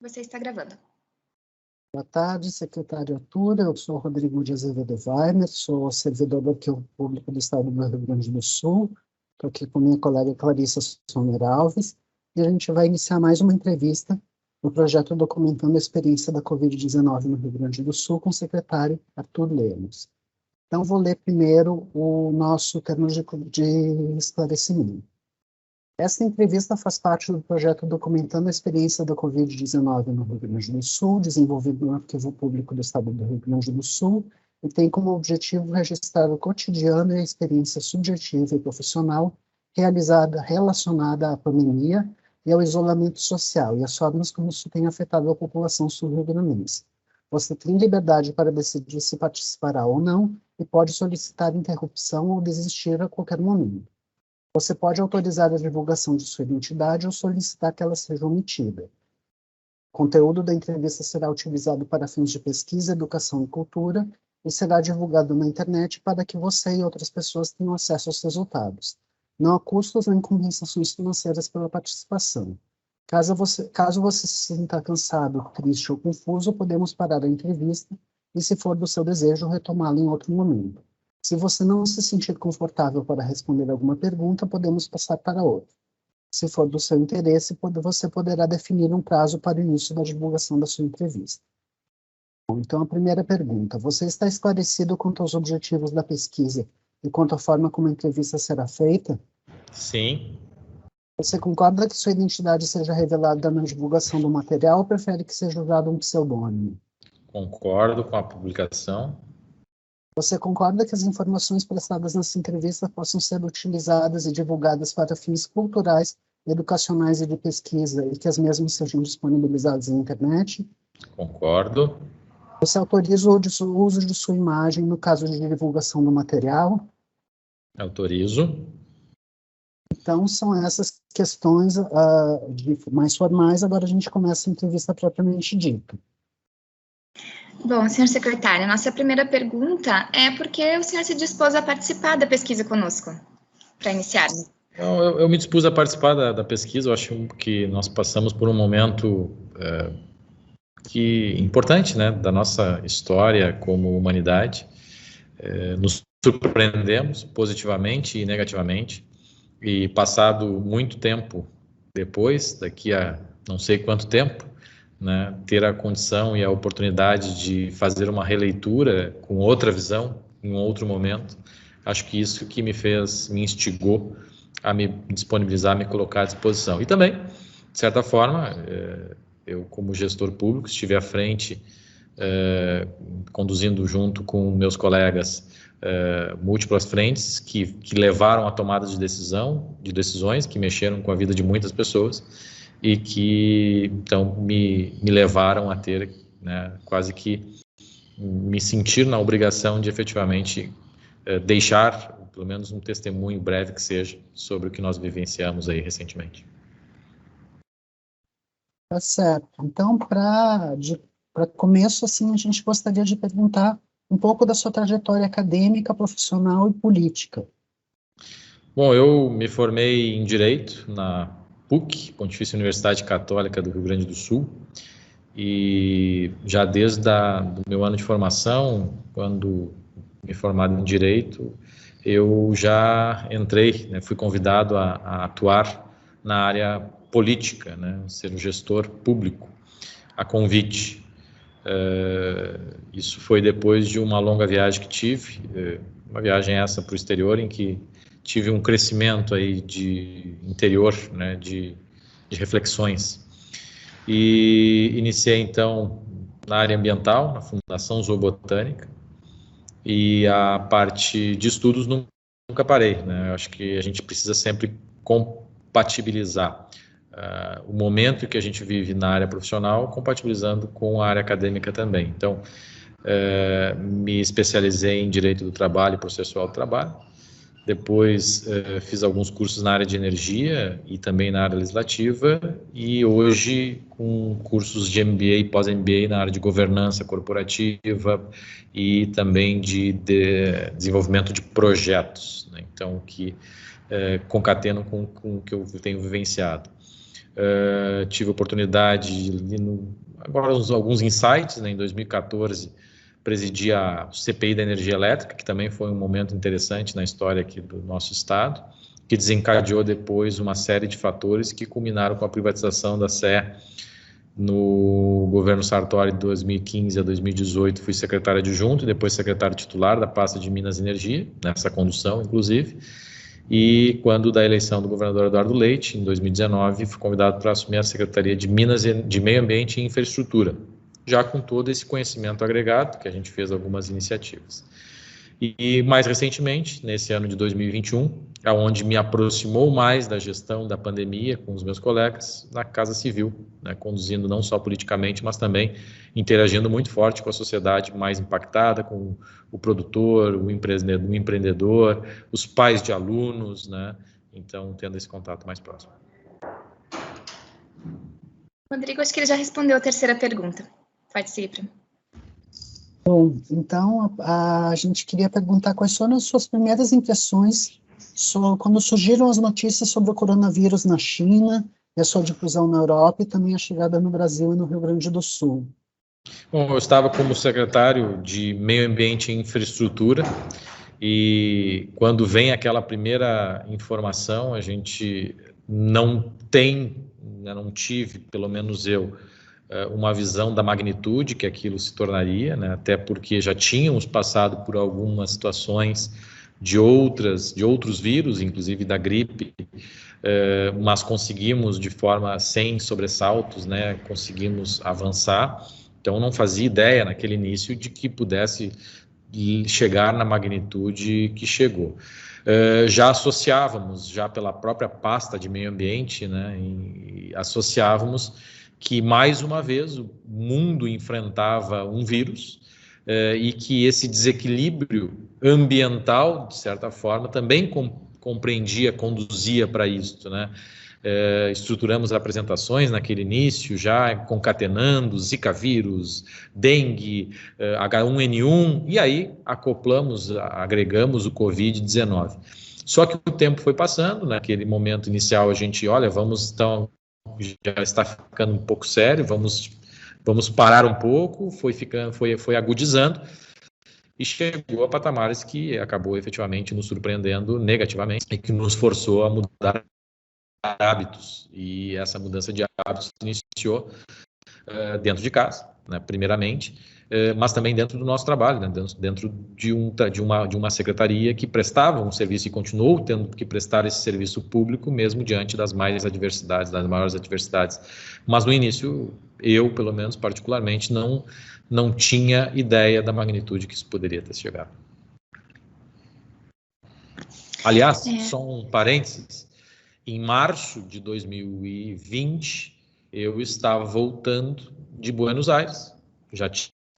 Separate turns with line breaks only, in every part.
Você está gravando.
Boa tarde, secretário Arthur. Eu sou Rodrigo de Azevedo Weiner, sou servidor do Arquivo Público do Estado do Rio Grande do Sul. Estou aqui com minha colega Clarissa Sommer Alves e a gente vai iniciar mais uma entrevista no projeto documentando a experiência da Covid-19 no Rio Grande do Sul com o secretário Arthur Lemos. Então, vou ler primeiro o nosso termo de esclarecimento. Esta entrevista faz parte do projeto documentando a experiência da Covid-19 no Rio Grande do Sul, desenvolvido no Arquivo Público do Estado do Rio Grande do Sul, e tem como objetivo registrar o cotidiano e a experiência subjetiva e profissional relacionada à pandemia e ao isolamento social, e as formas como isso tem afetado a população sul-rio-grandense. Você tem liberdade para decidir se participará ou não, e pode solicitar interrupção ou desistir a qualquer momento. Você pode autorizar a divulgação de sua identidade ou solicitar que ela seja omitida. O conteúdo da entrevista será utilizado para fins de pesquisa, educação e cultura e será divulgado na internet para que você e outras pessoas tenham acesso aos resultados. Não há custos nem compensações financeiras pela participação. Caso você se sinta cansado, triste ou confuso, podemos parar a entrevista e, se for do seu desejo, retomá-la em outro momento. Se você não se sentir confortável para responder alguma pergunta, podemos passar para outra. Se for do seu interesse, você poderá definir um prazo para o início da divulgação da sua entrevista. Bom, então, a primeira pergunta. Você está esclarecido quanto aos objetivos da pesquisa e quanto à forma como a entrevista será feita?
Sim.
Você concorda que sua identidade seja revelada na divulgação do material ou prefere que seja usado um pseudônimo?
Concordo com a publicação.
Você concorda que as informações prestadas nessa entrevista possam ser utilizadas e divulgadas para fins culturais, educacionais e de pesquisa e que as mesmas sejam disponibilizadas na internet?
Concordo.
Você autoriza o uso de sua imagem no caso de divulgação do material?
Autorizo.
Então, são essas questões mais formais. Agora a gente começa a entrevista propriamente dita.
Bom, senhor secretário, nossa primeira pergunta é por que o senhor se dispôs a participar da pesquisa conosco, para iniciarmos?
Eu me dispus a participar da pesquisa. Eu acho que nós passamos por um momento importante, né, da nossa história como humanidade. Nos surpreendemos positivamente e negativamente, e passado muito tempo depois, daqui a não sei quanto tempo, né, ter a condição e a oportunidade de fazer uma releitura com outra visão, em um outro momento, acho que isso que me instigou a me disponibilizar, a me colocar à disposição. E também, de certa forma, eu como gestor público estive à frente, conduzindo junto com meus colegas múltiplas frentes que levaram à tomada de decisões que mexeram com a vida de muitas pessoas e que, então, me levaram a ter, né, quase que me sentir na obrigação de efetivamente deixar, pelo menos um testemunho breve que seja, sobre o que nós vivenciamos aí recentemente.
Tá certo. Então, para começo, assim, a gente gostaria de perguntar um pouco da sua trajetória acadêmica, profissional e política.
Bom, eu me formei em Direito na PUC, Pontifícia Universidade Católica do Rio Grande do Sul, e já desde do meu ano de formação, quando me formado em Direito, eu já entrei, né, fui convidado a atuar na área política, né, ser um gestor público, a convite. Isso foi depois de uma longa viagem que tive, uma viagem essa para o exterior, em que tive um crescimento aí de interior, né, de reflexões. E iniciei, então, na área ambiental, na Fundação Zoobotânica, e a parte de estudos nunca parei, né? Eu acho que a gente precisa sempre compatibilizar o momento que a gente vive na área profissional, compatibilizando com a área acadêmica também. Então, me especializei em Direito do Trabalho e Processual do Trabalho. Depois fiz alguns cursos na área de energia e também na área legislativa, e hoje com cursos de MBA e pós-MBA na área de governança corporativa e também de desenvolvimento de projetos, né? Então, que concatenam com o que eu tenho vivenciado. tive a oportunidade de, agora alguns insights, né, em 2014, presidi a CPI da energia elétrica, que também foi um momento interessante na história aqui do nosso estado, que desencadeou depois uma série de fatores que culminaram com a privatização da SE no governo Sartori de 2015 a 2018. Fui secretário adjunto e depois secretário titular da pasta de Minas e Energia, nessa condução, inclusive. E quando da eleição do governador Eduardo Leite, em 2019, fui convidado para assumir a Secretaria de de Meio Ambiente e Infraestrutura, já com todo esse conhecimento agregado, que a gente fez algumas iniciativas. E mais recentemente, nesse ano de 2021, onde me aproximou mais da gestão da pandemia com os meus colegas na Casa Civil, né, conduzindo não só politicamente, mas também interagindo muito forte com a sociedade mais impactada, com o produtor, o empreendedor, os pais de alunos, né, então tendo esse contato mais próximo.
Rodrigo, acho que ele já respondeu a terceira pergunta. Pode seguir, Primo.
Bom, então a gente queria perguntar quais foram as suas primeiras impressões quando surgiram as notícias sobre o coronavírus na China e a sua difusão na Europa e também a chegada no Brasil e no Rio Grande do Sul.
Bom, eu estava como secretário de Meio Ambiente e Infraestrutura e quando vem aquela primeira informação, a gente não tive, pelo menos eu, uma visão da magnitude que aquilo se tornaria, né? Até porque já tínhamos passado por algumas situações de outros vírus, inclusive da gripe, mas conseguimos de forma sem sobressaltos, né? Conseguimos avançar. Então não fazia ideia naquele início de que pudesse chegar na magnitude que chegou. Já associávamos, já pela própria pasta de meio ambiente, né? Associávamos que, mais uma vez, o mundo enfrentava um vírus e que esse desequilíbrio ambiental, de certa forma, também conduzia para isso, né? Estruturamos apresentações naquele início, já concatenando Zika vírus, dengue, H1N1, e aí agregamos o Covid-19. Só que o tempo foi passando, naquele momento inicial a gente, já está ficando um pouco sério, vamos parar um pouco, foi agudizando e chegou a patamares que acabou efetivamente nos surpreendendo negativamente e que nos forçou a mudar hábitos. E essa mudança de hábitos iniciou dentro de casa, né, primeiramente, mas também dentro do nosso trabalho, né, dentro de uma secretaria que prestava um serviço e continuou tendo que prestar esse serviço público mesmo diante das maiores adversidades. Mas no início, eu, pelo menos particularmente, não tinha ideia da magnitude que isso poderia ter chegado. Aliás, só um parênteses, em março de 2020, eu estava voltando de Buenos Aires, já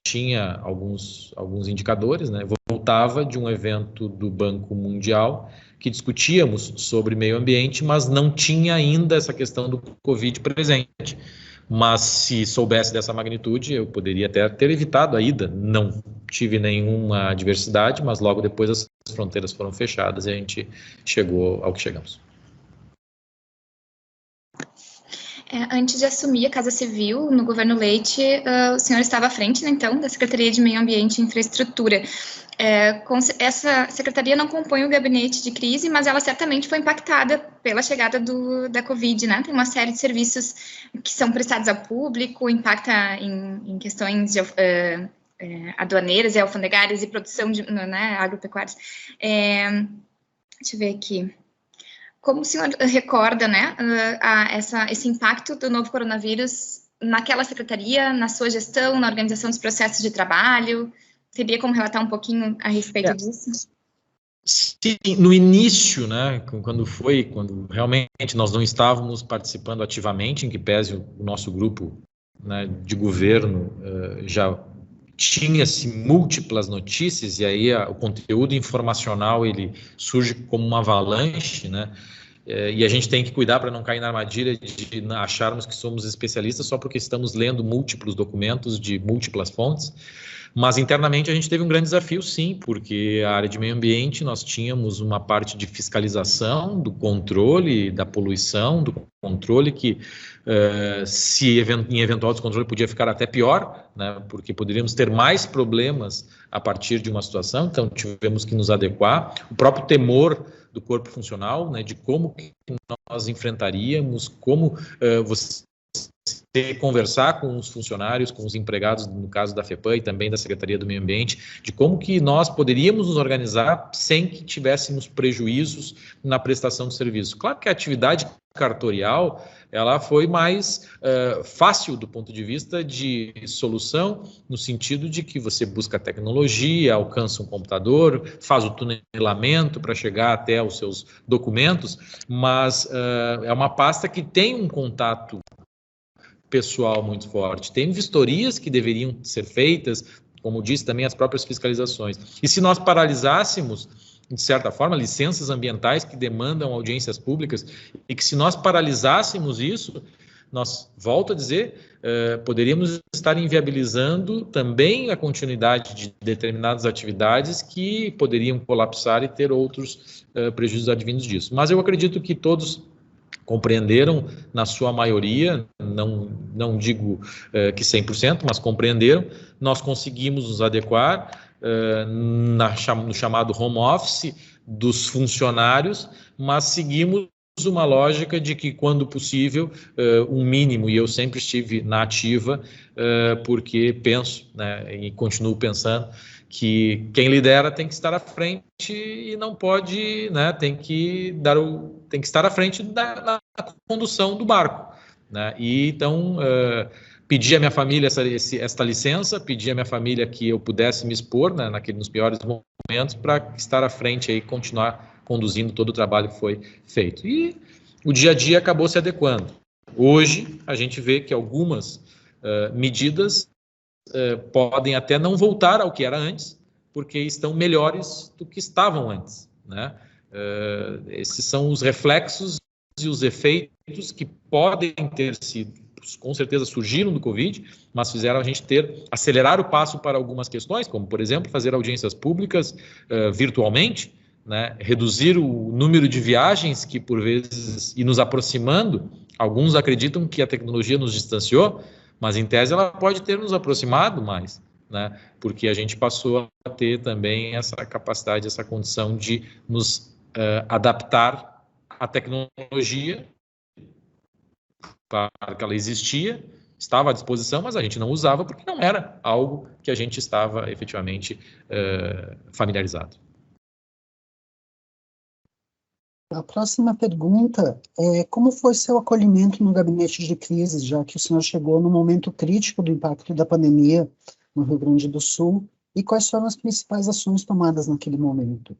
tinha alguns indicadores, né? Voltava de um evento do Banco Mundial que discutíamos sobre meio ambiente, mas não tinha ainda essa questão do Covid presente. Mas se soubesse dessa magnitude, eu poderia até ter evitado a ida. Não tive nenhuma adversidade, mas logo depois as fronteiras foram fechadas e a gente chegou ao que chegamos.
Antes de assumir a Casa Civil, no governo Leite, o senhor estava à frente, né, então, da Secretaria de Meio Ambiente e Infraestrutura. Essa secretaria não compõe o gabinete de crise, mas ela certamente foi impactada pela chegada da Covid, né? Tem uma série de serviços que são prestados ao público, impacta em questões de, aduaneiras e alfandegárias e produção né, agropecuárias. Deixa eu ver aqui. Como o senhor recorda, né, esse impacto do novo coronavírus naquela secretaria, na sua gestão, na organização dos processos de trabalho? Teria como relatar um pouquinho a respeito disso?
Sim, no início, né, quando realmente nós não estávamos participando ativamente, em que pese o nosso grupo, né, de governo já tinha-se múltiplas notícias, e aí o conteúdo informacional ele surge como uma avalanche, né? E a gente tem que cuidar para não cair na armadilha de acharmos que somos especialistas só porque estamos lendo múltiplos documentos de múltiplas fontes. Mas internamente a gente teve um grande desafio, sim, porque a área de meio ambiente nós tínhamos uma parte de fiscalização, do controle da poluição, do controle que, em eventual descontrole, podia ficar até pior, né, porque poderíamos ter mais problemas a partir de uma situação, então tivemos que nos adequar. O próprio temor do corpo funcional, né, de como que nós enfrentaríamos, como você conversar com os funcionários, com os empregados, no caso da FEPAM e também da Secretaria do Meio Ambiente, de como que nós poderíamos nos organizar sem que tivéssemos prejuízos na prestação de serviço. Claro que a atividade cartorial, ela foi mais fácil do ponto de vista de solução, no sentido de que você busca tecnologia, alcança um computador, faz o tunelamento para chegar até os seus documentos, mas é uma pasta que tem um contato pessoal muito forte. Tem vistorias que deveriam ser feitas, como disse também, as próprias fiscalizações. E se nós paralisássemos, de certa forma, licenças ambientais que demandam audiências públicas, e que se nós paralisássemos isso, nós, volto a dizer, poderíamos estar inviabilizando também a continuidade de determinadas atividades que poderiam colapsar e ter outros prejuízos advindos disso. Mas eu acredito que todos compreenderam, na sua maioria, não digo que 100%, mas compreenderam. Nós conseguimos nos adequar no chamado home office dos funcionários, mas seguimos uma lógica de que, quando possível, um mínimo, e eu sempre estive na ativa, porque penso, né, e continuo pensando, que quem lidera tem que estar à frente e não pode, né, tem que estar à frente da condução do barco, né? E então pedi à minha família esta licença, pedi à minha família que eu pudesse me expor, né, nos piores momentos, para estar à frente e continuar conduzindo todo o trabalho que foi feito. E o dia a dia acabou se adequando. Hoje a gente vê que algumas medidas podem até não voltar ao que era antes, porque estão melhores do que estavam antes, né? Esses são os reflexos e os efeitos que podem ter sido, com certeza surgiram do Covid, mas fizeram a gente acelerar o passo para algumas questões, como, por exemplo, fazer audiências públicas virtualmente, né? Reduzir o número de viagens que, por vezes, e nos aproximando. Alguns acreditam que a tecnologia nos distanciou, mas, em tese, ela pode ter nos aproximado mais, né? Porque a gente passou a ter também essa capacidade, essa condição de nos adaptar à tecnologia. Claro que ela existia, estava à disposição, mas a gente não usava porque não era algo que a gente estava efetivamente familiarizado.
A próxima pergunta é: como foi seu acolhimento no gabinete de crise, já que o senhor chegou no momento crítico do impacto da pandemia no Rio Grande do Sul, e quais foram as principais ações tomadas naquele momento?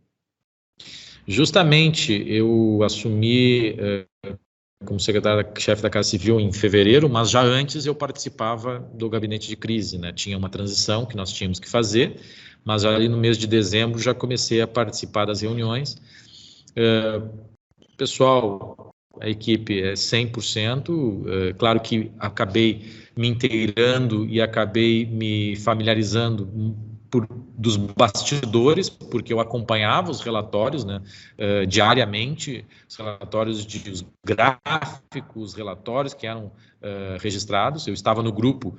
Justamente, eu assumi como secretário-chefe da Casa Civil em fevereiro, mas já antes eu participava do gabinete de crise, né? Tinha uma transição que nós tínhamos que fazer, mas ali no mês de dezembro já comecei a participar das reuniões. Pessoal, a equipe é 100%, claro que acabei me inteirando e acabei me familiarizando dos bastidores, porque eu acompanhava os relatórios, né, diariamente, os relatórios os gráficos, relatórios que eram registrados. Eu estava no grupo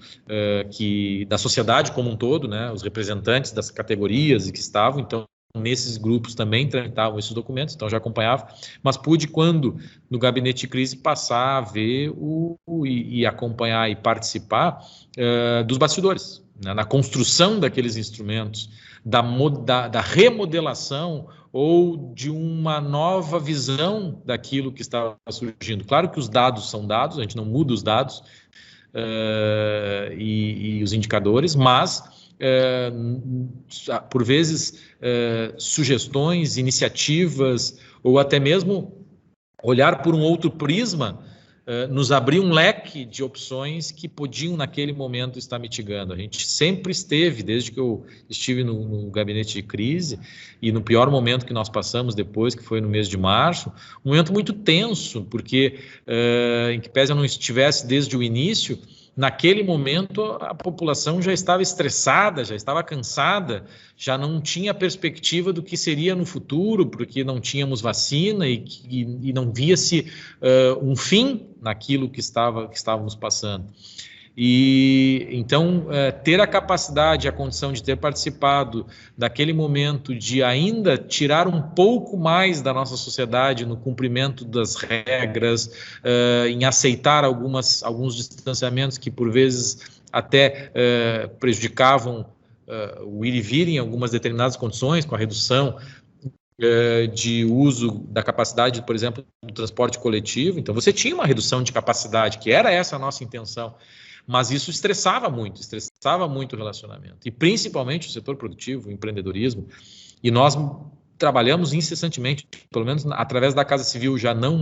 da sociedade como um todo, né, os representantes das categorias e que estavam, então, nesses grupos também tramitavam esses documentos, então já acompanhava, mas pude, quando no gabinete de crise, passar a ver e acompanhar e participar dos bastidores, né, na construção daqueles instrumentos, da remodelação ou de uma nova visão daquilo que estava surgindo. Claro que os dados são dados, a gente não muda os dados e os indicadores, mas por vezes sugestões, iniciativas, ou até mesmo olhar por um outro prisma nos abriu um leque de opções que podiam, naquele momento, estar mitigando. A gente sempre esteve, desde que eu estive no gabinete de crise, e no pior momento que nós passamos depois, que foi no mês de março, um momento muito tenso, porque, em que pese eu não estivesse desde o início, naquele momento a população já estava estressada, já estava cansada, já não tinha perspectiva do que seria no futuro, porque não tínhamos vacina e não via-se um fim naquilo que estávamos passando. E então ter a capacidade, a condição de ter participado daquele momento, de ainda tirar um pouco mais da nossa sociedade no cumprimento das regras, em aceitar alguns distanciamentos que por vezes até prejudicavam o ir e vir em algumas determinadas condições, com a redução de uso da capacidade, por exemplo, do transporte coletivo. Então você tinha uma redução de capacidade, que era essa a nossa intenção. Mas isso estressava muito o relacionamento, e principalmente o setor produtivo, o empreendedorismo, e nós trabalhamos incessantemente, pelo menos através da Casa Civil, já não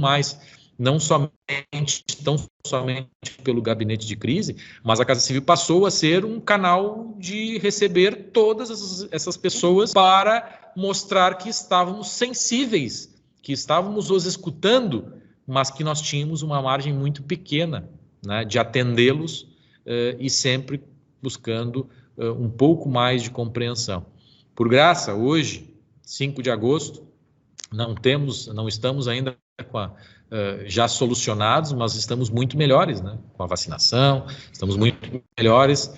somente pelo gabinete de crise, mas a Casa Civil passou a ser um canal de receber todas essas pessoas para mostrar que estávamos sensíveis, que estávamos os escutando, mas que nós tínhamos uma margem muito pequena, né, de atendê-los, e sempre buscando um pouco mais de compreensão. Por graça, hoje, 5 de agosto, não estamos ainda já solucionados, mas estamos muito melhores, né, com a vacinação, estamos muito melhores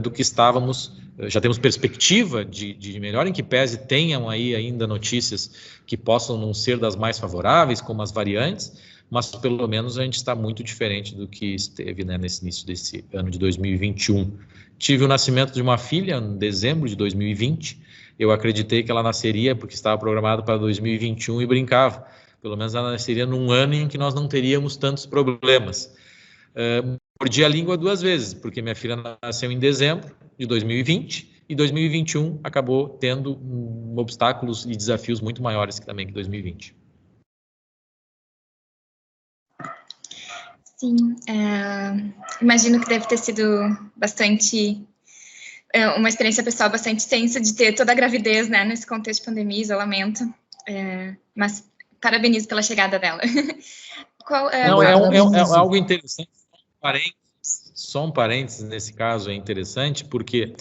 do que estávamos, já temos perspectiva de melhor, em que pese tenham aí ainda notícias que possam não ser das mais favoráveis, como as variantes, mas pelo menos a gente está muito diferente do que esteve, né, nesse início desse ano de 2021. Tive o nascimento de uma filha em dezembro de 2020, eu acreditei que ela nasceria porque estava programado para 2021 e brincava, pelo menos ela nasceria num ano em que nós não teríamos tantos problemas. Mordi a língua 2 vezes, porque minha filha nasceu em dezembro de 2020 e 2021 acabou tendo obstáculos e desafios muito maiores também que 2020.
Sim, imagino que deve ter sido bastante, uma experiência pessoal bastante tensa de ter toda a gravidez, né, nesse contexto de pandemia, isolamento, mas parabenizo pela chegada dela.
É algo interessante, só um parênteses nesse caso é interessante, porque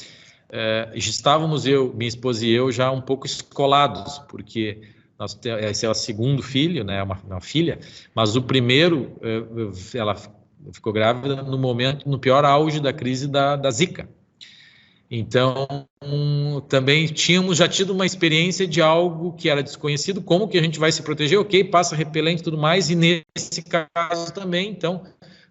estávamos minha esposa e eu já um pouco escolados, porque esse é o segundo filho, né, uma filha, mas o primeiro, ela ficou grávida no pior auge da crise da Zika. Então, também tínhamos já tido uma experiência de algo que era desconhecido, como que a gente vai se proteger, ok, passa repelente e tudo mais, e nesse caso também, então,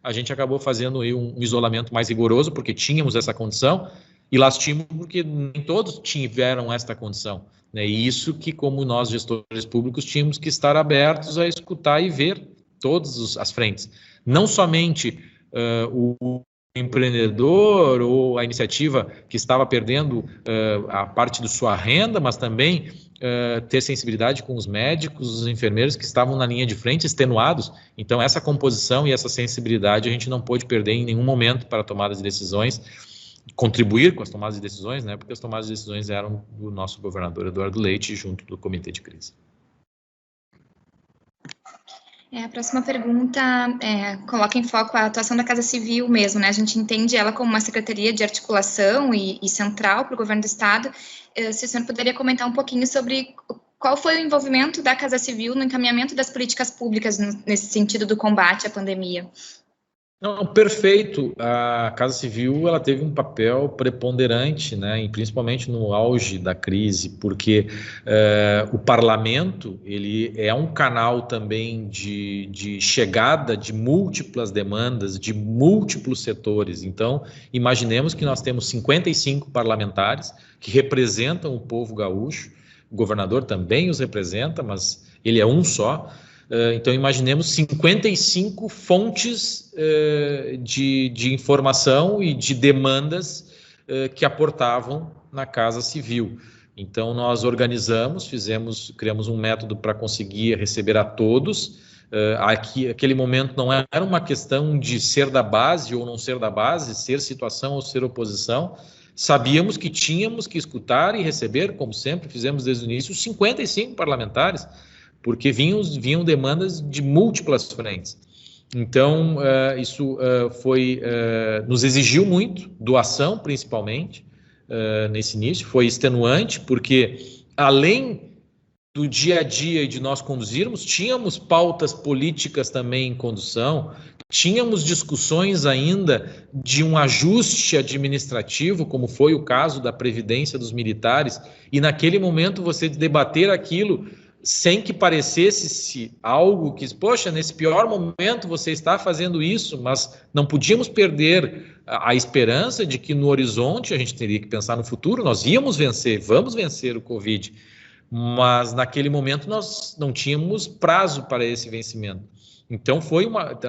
a gente acabou fazendo aí um isolamento mais rigoroso, porque tínhamos essa condição, e lastimos porque nem todos tiveram esta condição. É isso que, como nós, gestores públicos, tínhamos que estar abertos a escutar e ver todas as frentes. Não somente o empreendedor ou a iniciativa que estava perdendo a parte de sua renda, mas também ter sensibilidade com os médicos, os enfermeiros que estavam na linha de frente, extenuados. Então, essa composição e essa sensibilidade a gente não pôde perder em nenhum momento para a tomada de decisões, contribuir com as tomadas de decisões, né, porque as tomadas de decisões eram do nosso governador Eduardo Leite, junto do Comitê de Crise.
A próxima pergunta coloca em foco a atuação da Casa Civil mesmo, né? A gente entende ela como uma secretaria de articulação e central para o governo do Estado. Se o senhor poderia comentar um pouquinho sobre qual foi o envolvimento da Casa Civil no encaminhamento das políticas públicas nesse sentido do combate à pandemia?
Não, perfeito. A Casa Civil ela teve um papel preponderante, né, e principalmente no auge da crise, porque o parlamento ele é um canal também de chegada de múltiplas demandas, de múltiplos setores. Então, imaginemos que nós temos 55 parlamentares que representam o povo gaúcho, o governador também os representa, mas ele é um só. Então, imaginemos 55 fontes de informação e de demandas que aportavam na Casa Civil. Então, nós organizamos, criamos um método para conseguir receber a todos, Aquele momento não era uma questão de ser da base ou não ser da base, ser situação ou ser oposição. Sabíamos que tínhamos que escutar e receber, como sempre fizemos desde o início, 55 parlamentares, porque vinham demandas de múltiplas frentes. Então, isso nos exigiu muito, doação principalmente, nesse início, foi extenuante, porque além do dia a dia e de nós conduzirmos, tínhamos pautas políticas também em condução, tínhamos discussões ainda de um ajuste administrativo, como foi o caso da Previdência dos militares, e naquele momento você debater aquilo sem que parecesse algo que, poxa, nesse pior momento você está fazendo isso, mas não podíamos perder a esperança de que no horizonte a gente teria que pensar no futuro, nós íamos vencer, vamos vencer o Covid, mas naquele momento nós não tínhamos prazo para esse vencimento. Então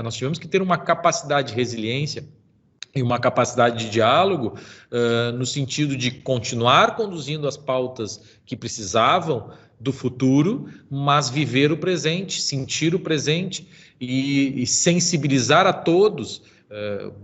nós tivemos que ter uma capacidade de resiliência e uma capacidade de diálogo no sentido de continuar conduzindo as pautas que precisavam do futuro, mas viver o presente, sentir o presente e sensibilizar a todos.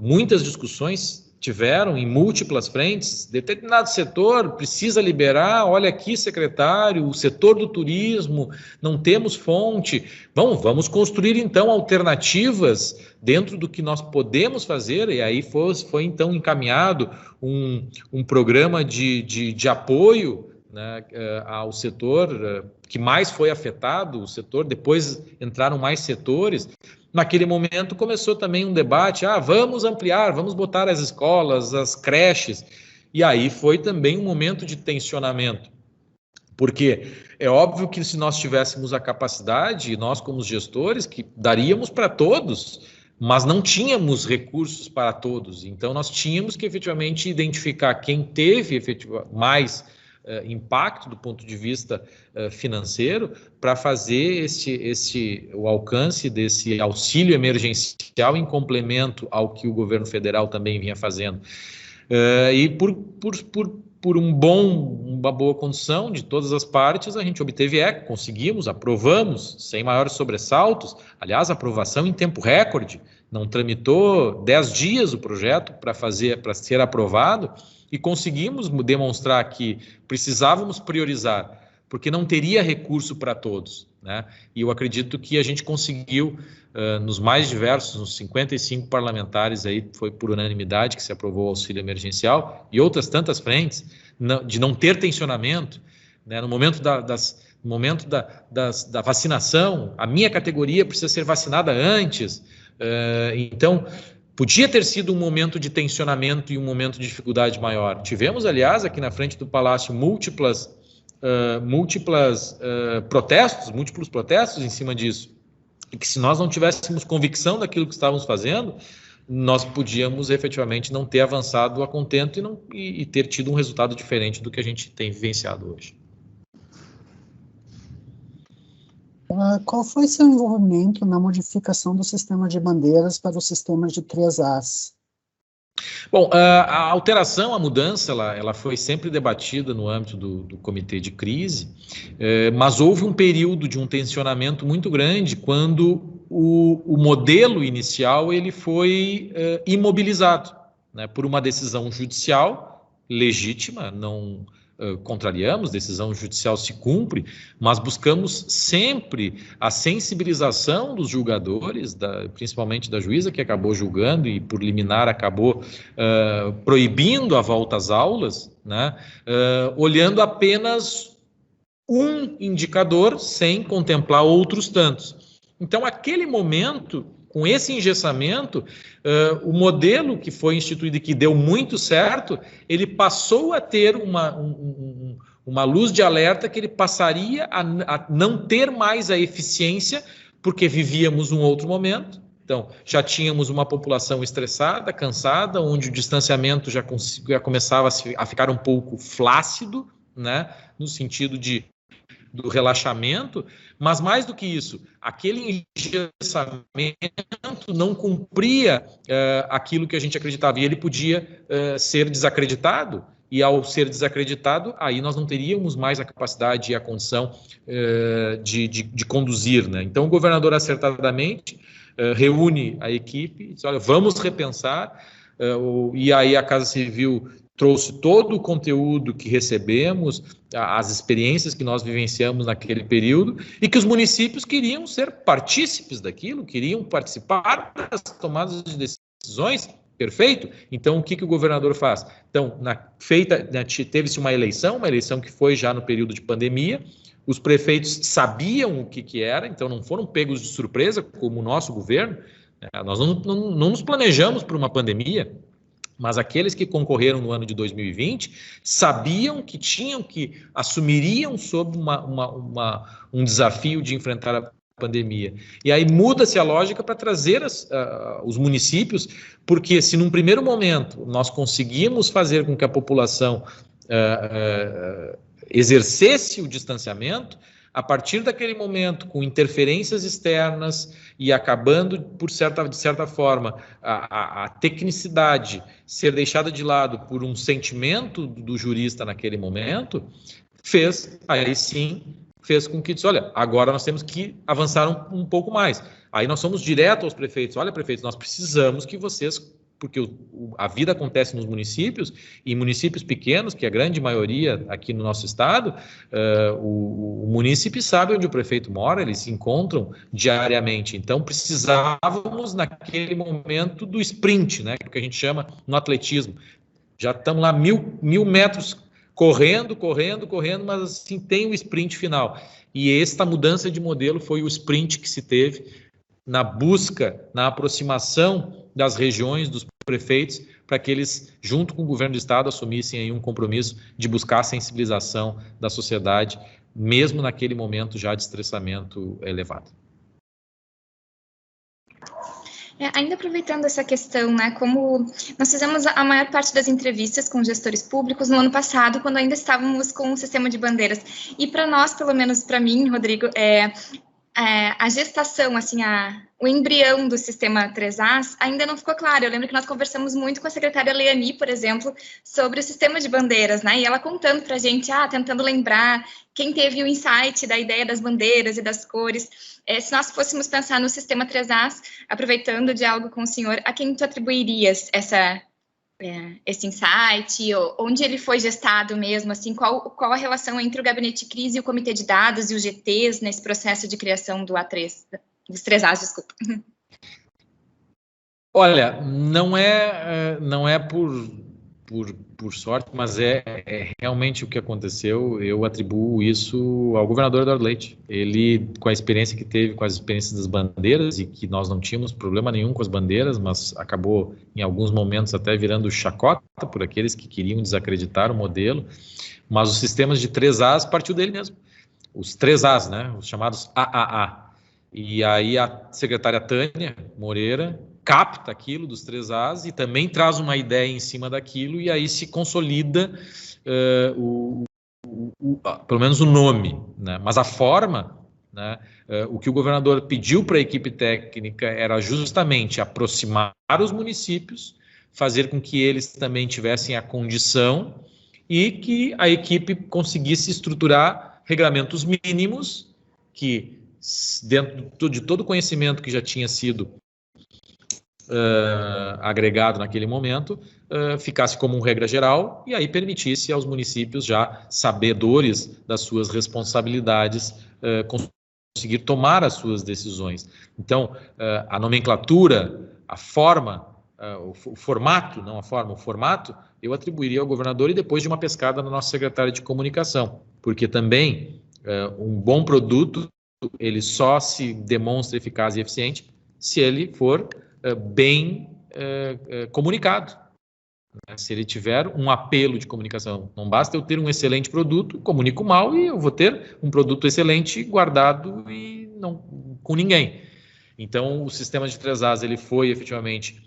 Muitas discussões tiveram em múltiplas frentes, determinado setor precisa liberar, olha aqui, secretário, o setor do turismo, não temos fonte, vamos construir então alternativas dentro do que nós podemos fazer, e aí foi então encaminhado um programa de apoio, né, ao setor que mais foi afetado, o setor, depois entraram mais setores. Naquele momento começou também um debate, vamos ampliar, vamos botar as escolas, as creches, e aí foi também um momento de tensionamento, porque é óbvio que se nós tivéssemos a capacidade, nós como gestores, que daríamos para todos, mas não tínhamos recursos para todos, então nós tínhamos que efetivamente identificar quem teve mais impacto do ponto de vista financeiro para fazer o alcance desse auxílio emergencial em complemento ao que o governo federal também vinha fazendo. E por uma boa condição de todas as partes, a gente obteve eco, conseguimos, aprovamos sem maiores sobressaltos, aliás, aprovação em tempo recorde, não tramitou 10 dias o projeto para ser aprovado, e conseguimos demonstrar que precisávamos priorizar, porque não teria recurso para todos, né? E eu acredito que a gente conseguiu, nos mais diversos, nos 55 parlamentares, aí foi por unanimidade que se aprovou o auxílio emergencial, e outras tantas frentes, de não ter tensionamento, né? No momento da vacinação, a minha categoria precisa ser vacinada antes, então podia ter sido um momento de tensionamento e um momento de dificuldade maior. Tivemos, aliás, aqui na frente do Palácio, múltiplos protestos em cima disso. E que se nós não tivéssemos convicção daquilo que estávamos fazendo, nós podíamos efetivamente não ter avançado a contento e ter tido um resultado diferente do que a gente tem vivenciado hoje.
Qual foi seu envolvimento na modificação do sistema de bandeiras para o sistema de 3As?
Bom, a alteração, a mudança, ela foi sempre debatida no âmbito do comitê de crise, mas houve um período de um tensionamento muito grande quando o modelo inicial ele foi imobilizado, né, por uma decisão judicial legítima, não contrariamos, decisão judicial se cumpre, mas buscamos sempre a sensibilização dos julgadores, principalmente da juíza que acabou julgando e por liminar acabou proibindo a volta às aulas, né, olhando apenas um indicador sem contemplar outros tantos. Então, aquele momento, com esse engessamento, o modelo que foi instituído e que deu muito certo, ele passou a ter uma luz de alerta que ele passaria a não ter mais a eficiência, porque vivíamos um outro momento. Então, já tínhamos uma população estressada, cansada, onde o distanciamento já começava a ficar um pouco flácido, né, no sentido do relaxamento, mas mais do que isso, aquele engessamento não cumpria aquilo que a gente acreditava, e ele podia ser desacreditado, e ao ser desacreditado, aí nós não teríamos mais a capacidade e a condição de conduzir, né? Então, o governador acertadamente reúne a equipe e diz, olha, vamos repensar, e aí a Casa Civil trouxe todo o conteúdo que recebemos, as experiências que nós vivenciamos naquele período, e que os municípios queriam ser partícipes daquilo, queriam participar das tomadas de decisões. Perfeito? Então, o que o governador faz? Então, teve-se uma eleição que foi já no período de pandemia, os prefeitos sabiam o que era, então não foram pegos de surpresa, como o nosso governo. Nós não nos planejamos para uma pandemia, mas aqueles que concorreram no ano de 2020 sabiam que assumiriam sob um desafio de enfrentar a pandemia. E aí muda-se a lógica para trazer os municípios, porque se num primeiro momento nós conseguimos fazer com que a população exercesse o distanciamento, a partir daquele momento, com interferências externas e acabando, de certa forma, a tecnicidade ser deixada de lado por um sentimento do jurista naquele momento, fez com que disse, olha, agora nós temos que avançar um pouco mais. Aí nós fomos direto aos prefeitos, olha, prefeitos, nós precisamos que vocês, porque a vida acontece nos municípios, e em municípios pequenos, que é a grande maioria aqui no nosso estado, o munícipe sabe onde o prefeito mora, eles se encontram diariamente, então precisávamos naquele momento do sprint, né, que a gente chama no atletismo. Já estamos lá 1.000 metros correndo, mas assim tem o sprint final. E esta mudança de modelo foi o sprint que se teve na busca, na aproximação das regiões, dos prefeitos, para que eles, junto com o governo do estado, assumissem aí um compromisso de buscar a sensibilização da sociedade, mesmo naquele momento já de estressamento elevado.
Ainda aproveitando essa questão, né, como nós fizemos a maior parte das entrevistas com gestores públicos no ano passado, quando ainda estávamos com o sistema de bandeiras. E para nós, pelo menos para mim, Rodrigo, a gestação, assim, o embrião do sistema 3As ainda não ficou claro. Eu lembro que nós conversamos muito com a secretária Leani, por exemplo, sobre o sistema de bandeiras, né? E ela contando para a gente, tentando lembrar quem teve o insight da ideia das bandeiras e das cores. Se nós fôssemos pensar no sistema 3As, aproveitando o diálogo com o senhor, a quem tu atribuirias esse insight, onde ele foi gestado mesmo, assim, qual a relação entre o gabinete de crise e o comitê de dados e os GTs nesse processo de criação dos 3As, desculpa.
Olha, não é por sorte, mas é realmente o que aconteceu. Eu atribuo isso ao governador Eduardo Leite. Ele, com a experiência que teve, com as experiências das bandeiras, e que nós não tínhamos problema nenhum com as bandeiras, mas acabou, em alguns momentos, até virando chacota por aqueles que queriam desacreditar o modelo. Mas os sistemas de 3As partiu dele mesmo. Os 3As, né? Os chamados AAA. E aí a secretária Tânia Moreira capta aquilo dos 3As e também traz uma ideia em cima daquilo, e aí se consolida pelo menos o nome, né? Mas a forma, né? O que o governador pediu para a equipe técnica era justamente aproximar os municípios, fazer com que eles também tivessem a condição e que a equipe conseguisse estruturar regramentos mínimos que, dentro de todo o conhecimento que já tinha sido agregado naquele momento, ficasse como regra geral, e aí permitisse aos municípios, já sabedores das suas responsabilidades, conseguir tomar as suas decisões. Então, a nomenclatura, a forma, o formato, não a forma, o formato, eu atribuiria ao governador, e depois de uma pescada na nossa secretária de comunicação, porque também um bom produto, ele só se demonstra eficaz e eficiente se ele for bem comunicado, né? Se ele tiver um apelo de comunicação. Não basta eu ter um excelente produto, comunico mal e eu vou ter um produto excelente guardado e não com ninguém. Então, o sistema de 3As, ele foi efetivamente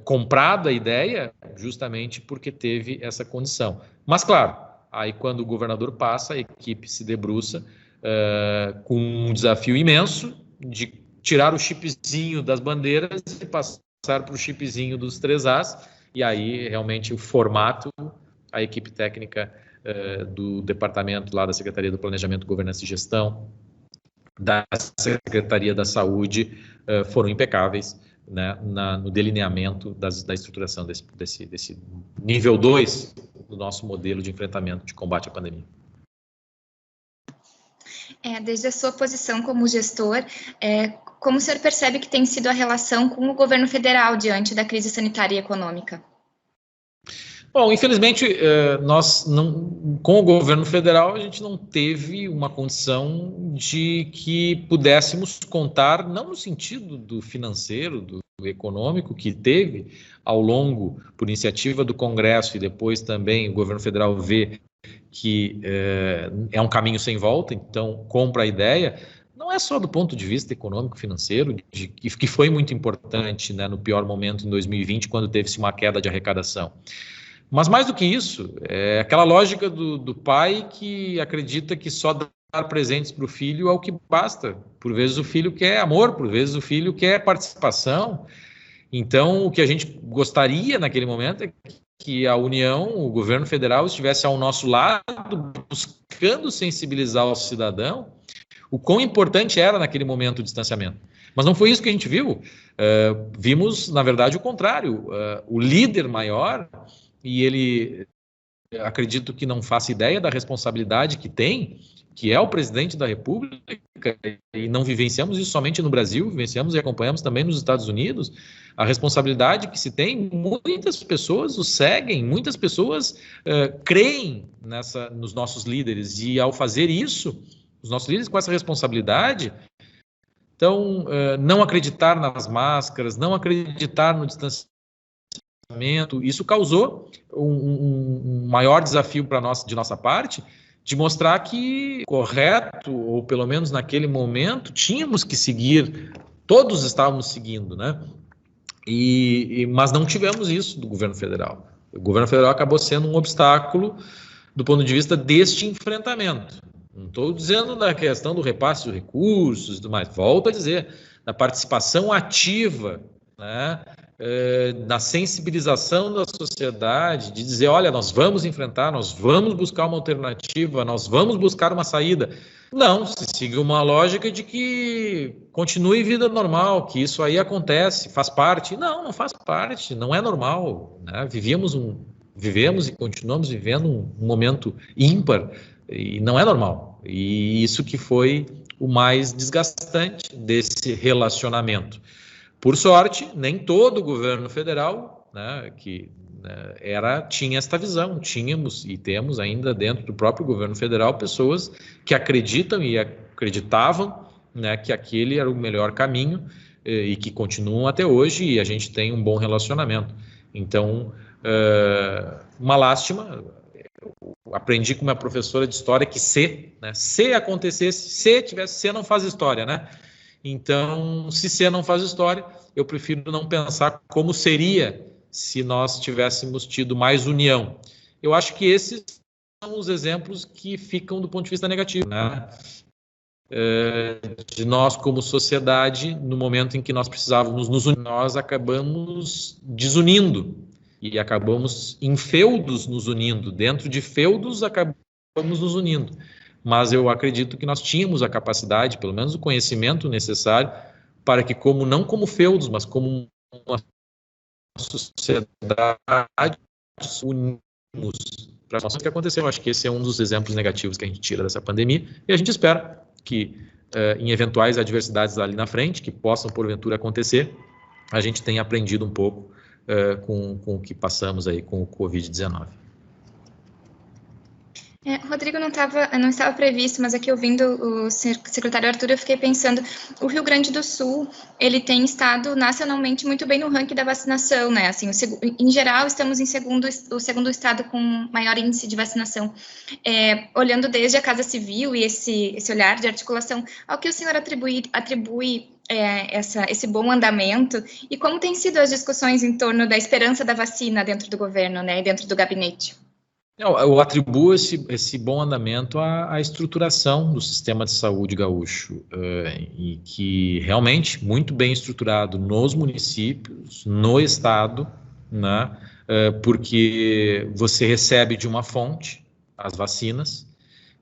comprado, a ideia, justamente porque teve essa condição. Mas, claro, aí quando o governador passa, a equipe se debruça com um desafio imenso de tirar o chipzinho das bandeiras e passar para o chipzinho dos 3As, e aí realmente o formato a equipe técnica do departamento lá da Secretaria do Planejamento, Governança e Gestão, da Secretaria da Saúde, foram impecáveis, né, no delineamento da estruturação desse nível 2 do nosso modelo de enfrentamento de combate à pandemia.
Desde a sua posição como gestor, como o senhor percebe que tem sido a relação com o governo federal diante da crise sanitária e econômica?
Bom, infelizmente, com o governo federal, a gente não teve uma condição de que pudéssemos contar, não no sentido do financeiro, do econômico, que teve ao longo, por iniciativa do Congresso, e depois também o governo federal vê que é um caminho sem volta, então compra a ideia. Não é só do ponto de vista econômico, financeiro, que foi muito importante, né, no pior momento em 2020, quando teve-se uma queda de arrecadação. Mas mais do que isso, é aquela lógica do pai que acredita que só dar presentes para o filho é o que basta. Por vezes o filho quer amor, por vezes o filho quer participação. Então, o que a gente gostaria naquele momento é que a União, o governo federal, estivesse ao nosso lado, buscando sensibilizar o cidadão o quão importante era naquele momento o distanciamento. Mas não foi isso que a gente viu. Vimos, na verdade, o contrário. O líder maior, e ele, acredito que não faça ideia da responsabilidade que tem, que é o presidente da República, e não vivenciamos isso somente no Brasil, vivenciamos e acompanhamos também nos Estados Unidos, a responsabilidade que se tem. Muitas pessoas o seguem, muitas pessoas creem nos nossos líderes, e ao fazer isso, os nossos líderes com essa responsabilidade, então, não acreditar nas máscaras, não acreditar no distanciamento, isso causou um maior desafio de nossa parte, de mostrar que correto, ou pelo menos naquele momento, tínhamos que seguir, todos estávamos seguindo, né? Mas não tivemos isso do governo federal. O governo federal acabou sendo um obstáculo do ponto de vista deste enfrentamento. Não estou dizendo da questão do repasse de recursos e tudo mais, volto a dizer, da participação ativa, né? Na sensibilização da sociedade, de dizer, olha, nós vamos enfrentar, nós vamos buscar uma alternativa, nós vamos buscar uma saída. Não, se siga uma lógica de que continue vida normal, que isso aí acontece, faz parte. Não faz parte, não é normal, né? Vivemos e continuamos vivendo um momento ímpar, e não é normal. E isso que foi o mais desgastante desse relacionamento. Por sorte, nem todo o governo federal, né, tinha esta visão. Tínhamos e temos ainda dentro do próprio governo federal pessoas que acreditam e acreditavam, né, que aquele era o melhor caminho, e que continuam até hoje, e a gente tem um bom relacionamento. Então, uma lástima. Eu aprendi com minha professora de história que se acontecesse, se tivesse, se não faz história, né? Então, se C não faz história, eu prefiro não pensar como seria se nós tivéssemos tido mais união. Eu acho que esses são os exemplos que ficam do ponto de vista negativo, né? De nós como sociedade, no momento em que nós precisávamos nos unir, nós acabamos desunindo e acabamos em feudos nos unindo. Dentro de feudos, acabamos nos unindo. Mas eu acredito que nós tínhamos a capacidade, pelo menos o conhecimento necessário, para que, não como feudos, mas como uma sociedade, unimos para a que aconteceu. Eu acho que esse é um dos exemplos negativos que a gente tira dessa pandemia, e a gente espera que, em eventuais adversidades ali na frente, que possam, porventura, acontecer, a gente tenha aprendido um pouco com o que passamos aí com o Covid-19.
Rodrigo, não estava previsto, mas aqui ouvindo o secretário Arthur, eu fiquei pensando, o Rio Grande do Sul, ele tem estado nacionalmente muito bem no ranking da vacinação, né? Assim, em geral, estamos em o segundo estado com maior índice de vacinação. Olhando desde a Casa Civil e esse olhar de articulação, ao que o senhor atribui esse bom andamento, e como têm sido as discussões em torno da esperança da vacina dentro do governo, né, e dentro do gabinete?
Eu atribuo esse bom andamento à estruturação do sistema de saúde gaúcho, e que realmente muito bem estruturado nos municípios, no estado, né, porque você recebe de uma fonte as vacinas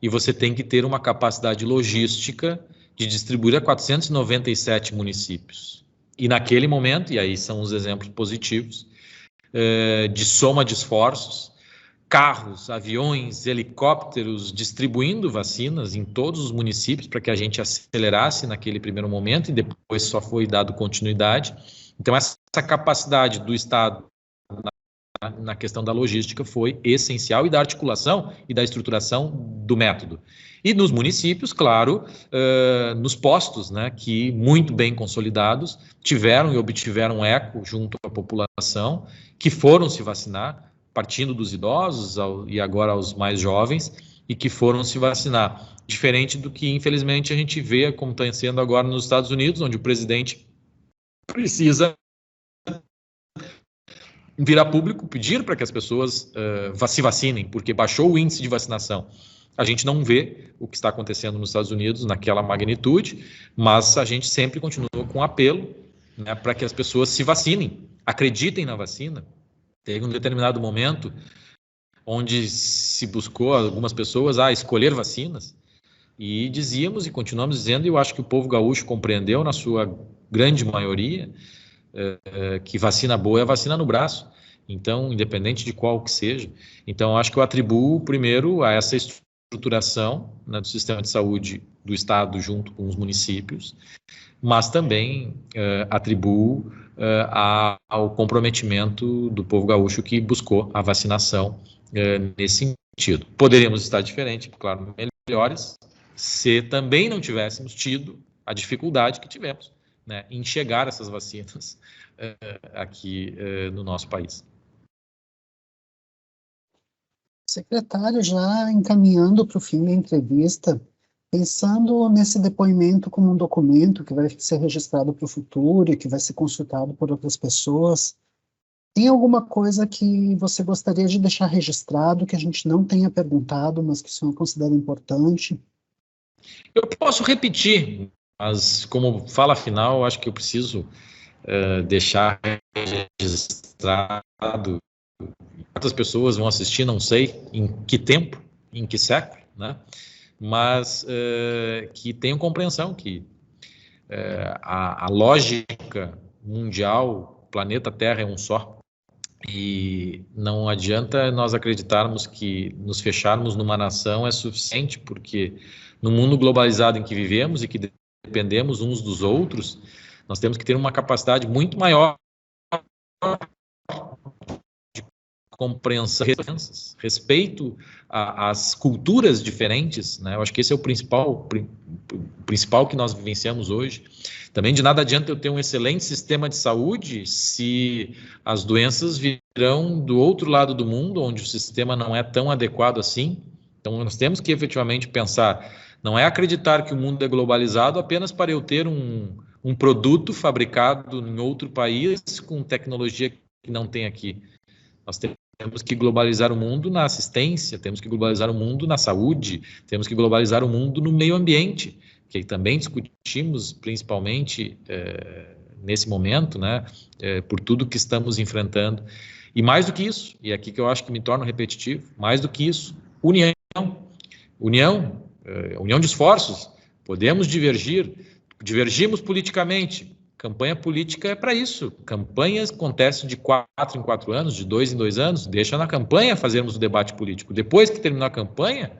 e você tem que ter uma capacidade logística de distribuir a 497 municípios. E naquele momento, e aí são os exemplos positivos, de soma de esforços, carros, aviões, helicópteros distribuindo vacinas em todos os municípios para que a gente acelerasse naquele primeiro momento e depois só foi dado continuidade. Então, essa capacidade do Estado na questão da logística foi essencial, e da articulação e da estruturação do método. E nos municípios, claro, nos postos, né, que muito bem consolidados, tiveram e obtiveram eco junto à população, que foram se vacinar, partindo dos idosos e agora aos mais jovens, e que foram se vacinar. Diferente do que, infelizmente, a gente vê como está sendo agora nos Estados Unidos, onde o presidente precisa vir a público pedir para que as pessoas se vacinem, porque baixou o índice de vacinação. A gente não vê o que está acontecendo nos Estados Unidos naquela magnitude, mas a gente sempre continua com um apelo, né, para que as pessoas se vacinem, acreditem na vacina. Teve um determinado momento onde se buscou algumas pessoas a escolher vacinas, e dizíamos e continuamos dizendo, e eu acho que o povo gaúcho compreendeu na sua grande maioria, que vacina boa é a vacina no braço. Então, independente de qual que seja. Então, acho que eu atribuo primeiro a essa estruturação, né, do sistema de saúde do Estado junto com os municípios, mas também atribuo ao comprometimento do povo gaúcho que buscou a vacinação nesse sentido. Poderíamos estar diferentes, claro, melhores, se também não tivéssemos tido a dificuldade que tivemos, né, em chegar essas vacinas aqui no nosso país.
Secretário, já encaminhando para o fim da entrevista, pensando nesse depoimento como um documento que vai ser registrado para o futuro e que vai ser consultado por outras pessoas, tem alguma coisa que você gostaria de deixar registrado, que a gente não tenha perguntado, mas que o senhor considera importante?
Eu posso repetir, mas como fala final, acho que eu preciso deixar registrado. Quantas pessoas vão assistir, não sei em que tempo, em que século, né? Mas que tenham compreensão que a lógica mundial, o planeta Terra é um só, e não adianta nós acreditarmos que nos fecharmos numa nação é suficiente, porque no mundo globalizado em que vivemos e que dependemos uns dos outros, nós temos que ter uma capacidade muito maior de compreensão, respeito às culturas diferentes, né? Eu acho que esse é o principal que nós vivenciamos hoje. Também de nada adianta eu ter um excelente sistema de saúde se as doenças virão do outro lado do mundo, onde o sistema não é tão adequado assim. Então, nós temos que efetivamente pensar, não é acreditar que o mundo é globalizado apenas para eu ter um produto fabricado em outro país com tecnologia que não tem aqui. Nós temos que globalizar o mundo na assistência, temos que globalizar o mundo na saúde, temos que globalizar o mundo no meio ambiente, que também discutimos principalmente nesse momento, né, por tudo que estamos enfrentando. E mais do que isso, e aqui que eu acho que me torna repetitivo, mais do que isso, união de esforços. Podemos divergimos politicamente. Campanha política é para isso. Campanhas acontecem de 4 em 4 anos, de 2 em 2 anos. Deixa na campanha fazermos o debate político. Depois que terminar a campanha,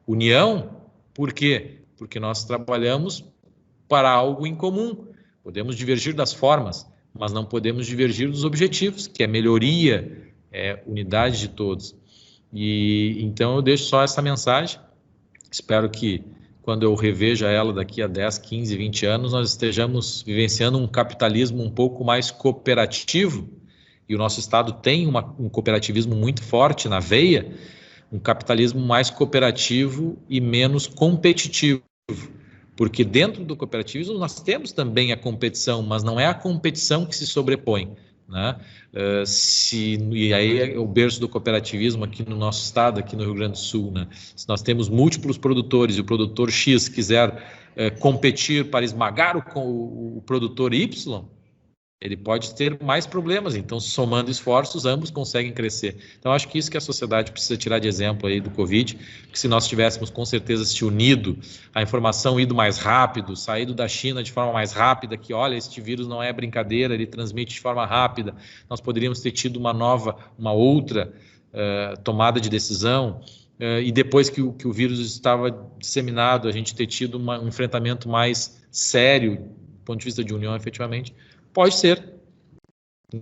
união. Por quê? Porque nós trabalhamos para algo em comum. Podemos divergir das formas, mas não podemos divergir dos objetivos, que é melhoria, é unidade de todos. E então eu deixo só essa mensagem. Espero que quando eu reveja ela daqui a 10, 15, 20 anos, nós estejamos vivenciando um capitalismo um pouco mais cooperativo, e o nosso Estado tem um cooperativismo muito forte na veia, um capitalismo mais cooperativo e menos competitivo, porque dentro do cooperativismo nós temos também a competição, mas não é a competição que se sobrepõe, né? E aí é o berço do cooperativismo aqui no nosso estado, aqui no Rio Grande do Sul, né? Se nós temos múltiplos produtores e o produtor X quiser competir para esmagar o produtor Y, ele pode ter mais problemas. Então, somando esforços, ambos conseguem crescer. Então, acho que isso que a sociedade precisa tirar de exemplo aí do Covid, que se nós tivéssemos com certeza se unido, a informação ido mais rápido, saído da China de forma mais rápida, que olha, este vírus não é brincadeira, ele transmite de forma rápida, nós poderíamos ter tido uma outra tomada de decisão, e depois que o vírus estava disseminado, a gente ter tido um enfrentamento mais sério, do ponto de vista de união, efetivamente. Pode ser,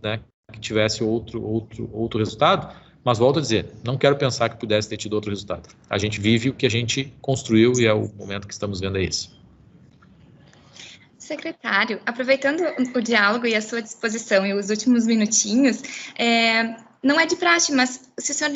né, que tivesse outro resultado, mas volto a dizer, não quero pensar que pudesse ter tido outro resultado. A gente vive o que a gente construiu e é o momento que estamos vendo é esse.
Secretário, aproveitando o diálogo e a sua disposição e os últimos minutinhos, não é de praxe, mas se o senhor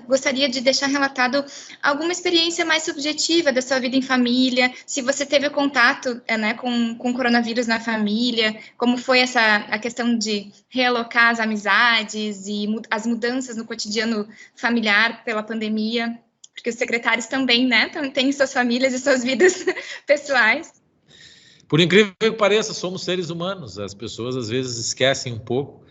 gostaria de deixar relatado alguma experiência mais subjetiva da sua vida em família, se você teve contato com coronavírus na família, como foi a questão de realocar as amizades e as mudanças no cotidiano familiar pela pandemia, porque os secretários também, né, têm suas famílias e suas vidas pessoais.
Por incrível que pareça, somos seres humanos, as pessoas às vezes esquecem um pouco.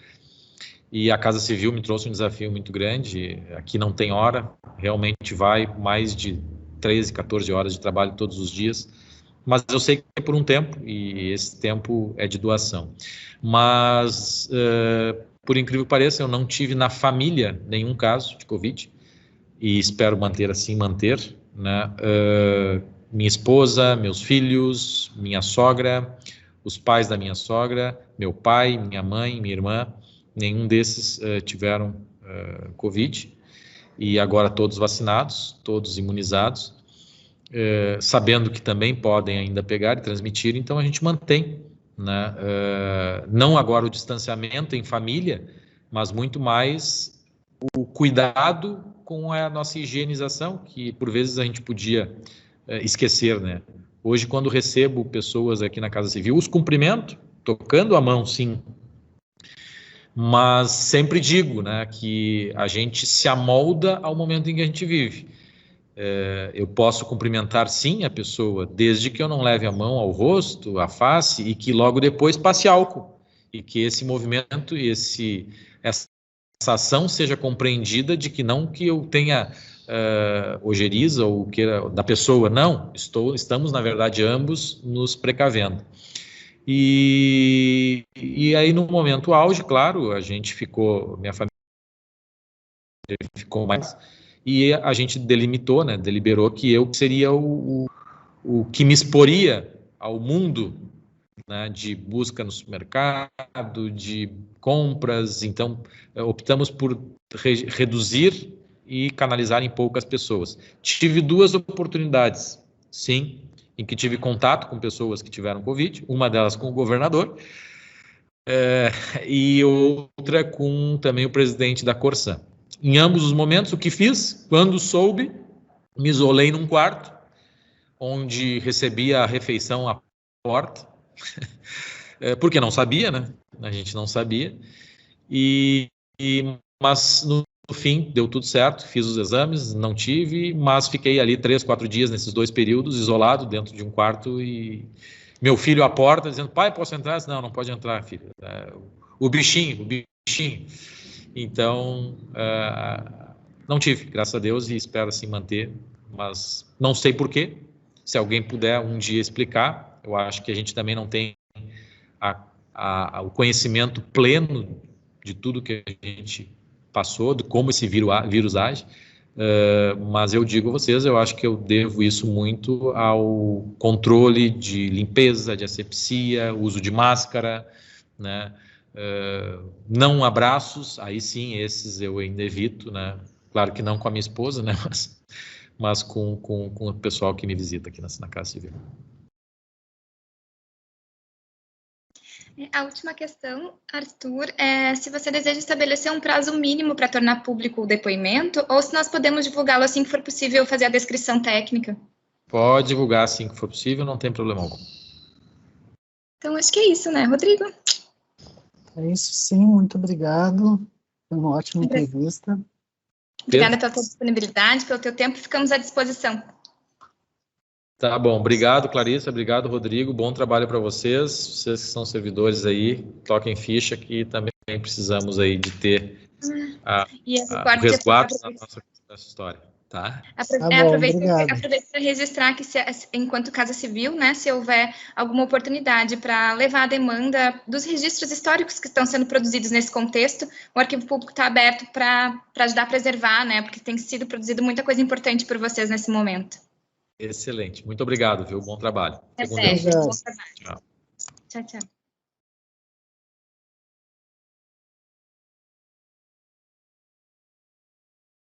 E a Casa Civil me trouxe um desafio muito grande. Aqui não tem hora, realmente vai mais de 13, 14 horas de trabalho todos os dias, mas eu sei que é por um tempo, e esse tempo é de doação. Mas, por incrível que pareça, eu não tive na família nenhum caso de Covid, e espero manter assim, né? Minha esposa, meus filhos, minha sogra, os pais da minha sogra, meu pai, minha mãe, minha irmã, nenhum desses tiveram Covid, e agora todos vacinados, todos imunizados, sabendo que também podem ainda pegar e transmitir, então a gente mantém, né, não agora o distanciamento em família, mas muito mais o cuidado com a nossa higienização, que por vezes a gente podia esquecer, né? Hoje, quando recebo pessoas aqui na Casa Civil, os cumprimento, tocando a mão, sim, mas sempre digo, né, que a gente se amolda ao momento em que a gente vive. Eu posso cumprimentar sim a pessoa, desde que eu não leve a mão ao rosto, à face, e que logo depois passe álcool, e que esse movimento e essa ação seja compreendida de que não que eu tenha ojeriza ou queira da pessoa, não, estamos na verdade ambos nos precavendo. E aí, no momento auge, claro, minha família ficou mais, e a gente delimitou, né, deliberou que eu seria o que me exporia ao mundo, né, de busca no supermercado, de compras, então optamos por reduzir e canalizar em poucas pessoas. Tive 2 oportunidades, sim, em que tive contato com pessoas que tiveram Covid, uma delas com o governador, e outra com também o presidente da Corsã. Em ambos os momentos, o que fiz? Quando soube, me isolei num quarto, onde recebia a refeição à porta, porque não sabia, né? A gente não sabia, mas no fim deu tudo certo, fiz os exames, não tive, mas fiquei ali 3, 4 dias nesses 2 períodos, isolado dentro de um quarto, e meu filho à porta dizendo, pai, posso entrar? Disse, não pode entrar, filho. O bichinho. Então, não tive, graças a Deus, e espero assim manter, mas não sei porquê. Se alguém puder um dia explicar, eu acho que a gente também não tem o conhecimento pleno de tudo que a gente passou, de como esse vírus age, mas eu digo a vocês, eu acho que eu devo isso muito ao controle de limpeza, de asepsia, uso de máscara, né? Não abraços, aí sim, esses eu ainda evito, né? Claro que não com a minha esposa, né? Mas com o pessoal que me visita aqui na Casa Civil.
A última questão, Arthur, é se você deseja estabelecer um prazo mínimo para tornar público o depoimento, ou se nós podemos divulgá-lo assim que for possível fazer a descrição técnica.
Pode divulgar assim que for possível, não tem problema algum.
Então, acho que é isso, né, Rodrigo?
É isso, sim, muito obrigado. Foi uma ótima entrevista.
Obrigada pela tua disponibilidade, pelo teu tempo, ficamos à disposição.
Tá bom, obrigado, Clarissa, obrigado, Rodrigo, bom trabalho para vocês que são servidores aí, toquem ficha, que também precisamos aí de ter o resguardo da nossa história, tá?
Aproveito para registrar que, enquanto Casa Civil, né, se houver alguma oportunidade para levar a demanda dos registros históricos que estão sendo produzidos nesse contexto, o Arquivo Público está aberto para ajudar a preservar, né, porque tem sido produzido muita coisa importante por vocês nesse momento.
Excelente. Muito obrigado, viu? Bom trabalho.
Bom trabalho. Tchau, tchau.